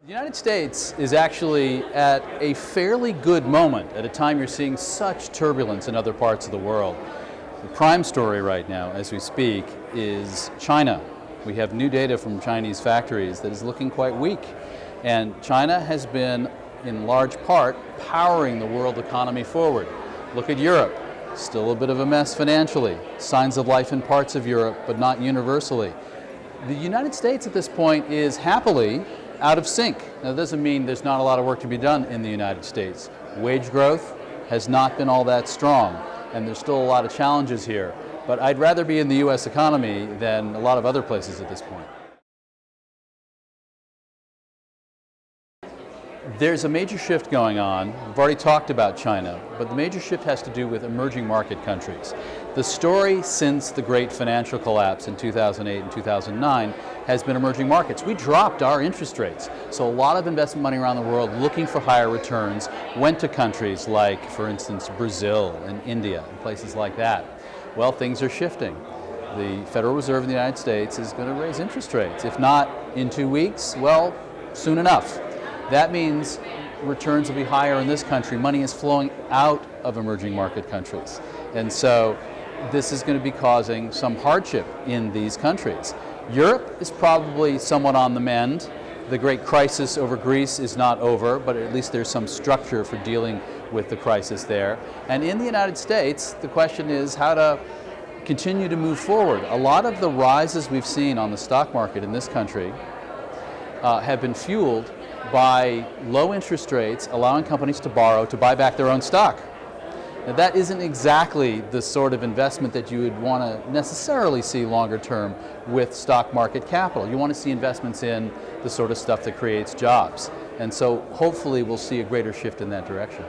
The United States is actually at a fairly good moment at a time you're seeing such turbulence in other parts of the world. The prime story right now, as we speak, is China. We have new data from Chinese factories that is looking quite weak. And China has been, in large part, powering the world economy forward. Look at Europe. Still a bit of a mess financially. Signs of life in parts of Europe, but not universally. The United States at this point is happily out of sync. Now, that doesn't mean there's not a lot of work to be done in the United States. Wage growth has not been all that strong, and there's still a lot of challenges here. But I'd rather be in the U.S. economy than a lot of other places at this point. There's a major shift going on. We've already talked about China, but the major shift has to do with emerging market countries. The story since the great financial collapse in 2008 and 2009 has been emerging markets. We dropped our interest rates, so a lot of investment money around the world looking for higher returns went to countries like, for instance, Brazil and India and places like that. Well, things are shifting. The Federal Reserve in the United States is going to raise interest rates. If not in 2 weeks, well, soon enough. That means returns will be higher in this country. Money is flowing out of emerging market countries. And so this is going to be causing some hardship in these countries. Europe is probably somewhat on the mend. The great crisis over Greece is not over, but at least there's some structure for dealing with the crisis there. And in the United States, the question is how to continue to move forward. A lot of the rises we've seen on the stock market in this country have been fueled by low interest rates, allowing companies to borrow to buy back their own stock. Now, that isn't exactly the sort of investment that you would want to necessarily see longer term with stock market capital. You want to see investments in the sort of stuff that creates jobs. And so hopefully we'll see a greater shift in that direction.